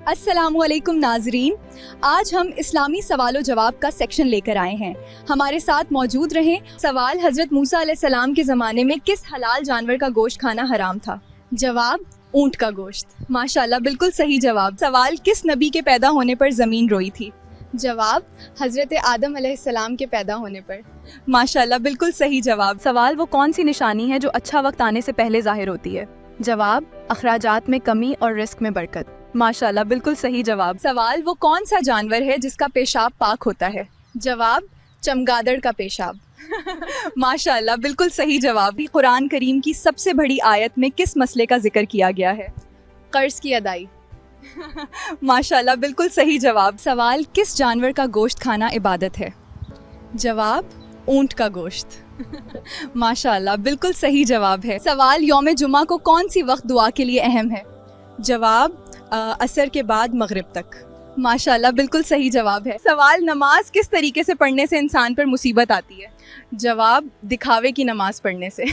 अस्सलाम वालेकुम नाजरीन, आज हम इस्लामी सवाल व जवाब का सेक्शन लेकर आए हैं। हमारे साथ मौजूद रहें। सवाल, हज़रत मूसा अलैहिस्सलाम के ज़माने में किस हलाल जानवर का गोश्त खाना हराम था? जवाब, ऊँट का गोश्त। माशाल्लाह, बिल्कुल सही जवाब। सवाल, किस नबी के पैदा होने पर ज़मीन रोई थी? जवाब, हज़रत आदम अलैहिस्सलाम के पैदा होने पर। माशाल्लाह, बिल्कुल सही जवाब। सवाल, वो कौन सी निशानी है जो अच्छा वक्त आने से पहले ज़ाहिर होती है? जवाब, अखराजात में कमी और रिस्क में बरकत। माशाल्लाह, बिल्कुल सही जवाब। सवाल, वो कौन सा जानवर है जिसका पेशाब पाक होता है? जवाब, चमगादड़ का पेशाब। माशाल्लाह, बिल्कुल सही जवाब। कुरान करीम की सबसे बड़ी आयत में किस मसले का जिक्र किया गया है? कर्ज की अदाई। माशाल्लाह, बिल्कुल सही जवाब। सवाल, किस जानवर का गोश्त खाना इबादत है? जवाब, ऊँट का गोश्त। माशाल्लाह, बिल्कुल सही जवाब है। सवाल, यौम जुमा को कौन सी वक्त दुआ के लिए अहम है? जवाब, असर के बाद मगरिब तक। माशाल्लाह, बिल्कुल सही जवाब है। सवाल, नमाज किस तरीके से पढ़ने से इंसान पर मुसीबत आती है? जवाब, दिखावे की नमाज पढ़ने से।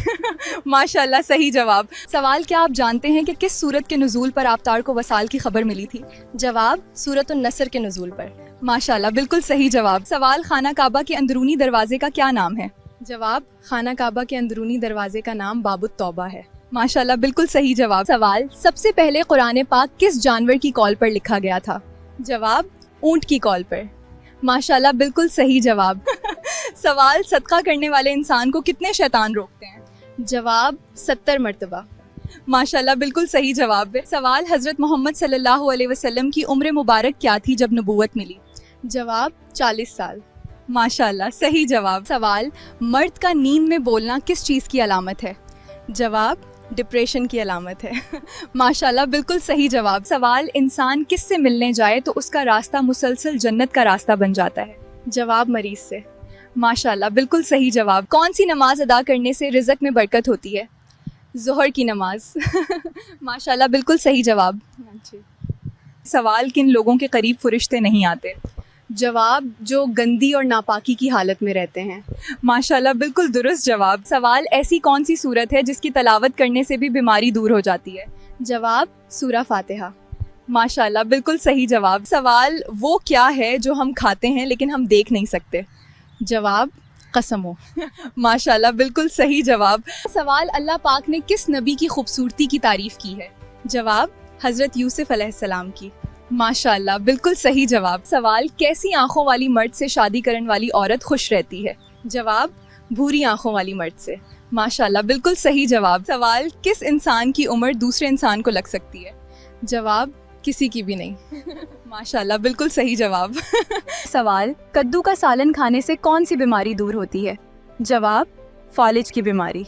माशाल्लाह, सही जवाब। सवाल, क्या आप जानते हैं कि किस सूरत के नुज़ूल पर आबतार को वसाल की खबर मिली थी? जवाब, सूरतुन नसर के नुज़ूल पर। माशाल्लाह, बिल्कुल सही जवाब। सवाल, खाना काबा के अंदरूनी दरवाजे का क्या नाम है? जवाब, खाना काबा के अंदरूनी दरवाजे का नाम बाबुत तौबा है। माशाल्लाह, बिल्कुल सही जवाब। सवाल, सबसे पहले कुरान पाक किस जानवर की कॉल पर लिखा गया था? जवाब, ऊँट की कॉल पर। माशाल्लाह, बिल्कुल सही जवाब। सवाल, सदका करने वाले इंसान को कितने शैतान रोकते हैं? जवाब, 70 मरतबा। माशाल्लाह, बिल्कुल सही जवाब है। सवाल, हज़रत मोहम्मद सल्लल्लाहु अलैहि वसल्लम की उम्र मुबारक क्या थी जब नबूवत मिली? जवाब, 40 साल। माशाल्लाह, सही जवाब। सवाल, मर्द का नींद में बोलना किस चीज़ की अलामत है? जवाब, डिप्रेशन की अलामत है। माशाल्लाह, बिल्कुल सही जवाब। सवाल, इंसान किससे मिलने जाए तो उसका रास्ता मुसलसल जन्नत का रास्ता बन जाता है? जवाब, मरीज से। माशाल्लाह, बिल्कुल सही जवाब। कौन सी नमाज अदा करने से रिज़्क में बरकत होती है? ज़ोहर की नमाज। माशाल्लाह, बिल्कुल सही जवाब। सवाल, किन लोगों के करीब फरिश्ते नहीं आते? जवाब, जो गंदी और नापाकी की हालत में रहते हैं। माशाल्लाह, बिल्कुल दुरुस्त जवाब। सवाल, ऐसी कौन सी सूरत है जिसकी तलावत करने से भी बीमारी दूर हो जाती है? जवाब, सूरा फातिहा। माशाल्लाह, बिल्कुल सही जवाब। सवाल, वो क्या है जो हम खाते हैं लेकिन हम देख नहीं सकते? जवाब, कसमो। माशाल्लाह, बिल्कुल सही जवाब। सवाल, अल्लाह पाक ने किस नबी की खूबसूरती की तारीफ की है? जवाब, हज़रत यूसुफ अलैहिस्सलाम की। माशाल्लाह, बिल्कुल सही जवाब। सवाल, कैसी आंखों वाली मर्द से शादी करने वाली औरत खुश रहती है? जवाब, भूरी आंखों वाली मर्द से। माशाल्लाह, बिल्कुल सही जवाब। सवाल, किस इंसान की उम्र दूसरे इंसान को लग सकती है? जवाब, किसी की भी नहीं। माशाल्लाह, बिल्कुल सही जवाब। सवाल, कद्दू का सालन खाने से कौन सी बीमारी दूर होती है? जवाब, फालिज की बीमारी।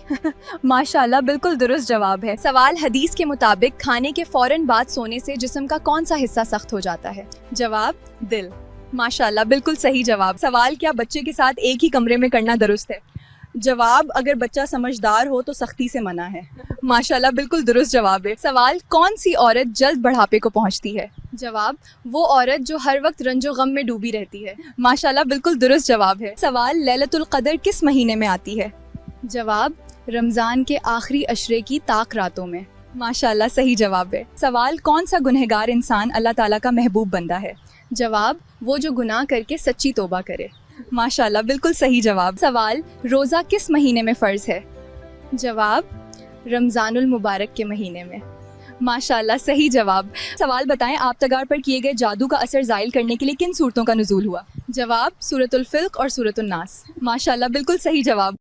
माशाल्लाह, बिल्कुल दुरुस्त जवाब है। सवाल, हदीस के मुताबिक खाने के फौरन बाद सोने से जिस्म का कौन सा हिस्सा सख्त हो जाता है? जवाब, दिल। माशाल्लाह, बिल्कुल सही जवाब। सवाल, क्या बच्चे के साथ एक ही कमरे में करना दुरुस्त है? जवाब, अगर बच्चा समझदार हो तो सख्ती से मना है। माशाल्लाह, बिल्कुल दुरुस्त जवाब है। सवाल, कौन सी औरत जल्द बढ़ापे को पहुंचती है? जवाब, वो औरत जो हर वक्त रंजो गम में डूबी रहती है। माशाल्लाह, बिल्कुल दुरुस्त जवाब है। सवाल, लैलतुल क़द्र किस महीने में आती है? जवाब, रमज़ान के आखिरी अशरे की ताक रातों में। माशाल्लाह, सही जवाब है। सवाल, कौन सा गुनहगार इंसान अल्लाह ताला का महबूब बंदा है? जवाब, वो जो गुनाह करके सच्ची तौबा करे। माशाल्लाह, बिल्कुल सही जवाब। सवाल, रोज़ा किस महीने में फ़र्ज़ है? जवाब, रमज़ानुल मुबारक के महीने में। माशाल्लाह, सही जवाब। सवाल, बताएं आबतगार पर किए गए जादू का असर ज़ाइल करने के लिए किन सूरतों का नुज़ूल हुआ? जवाब, सूरतुल फ़िल्क़ और सूरतुन नास। माशाल्लाह, बिल्कुल सही जवाब।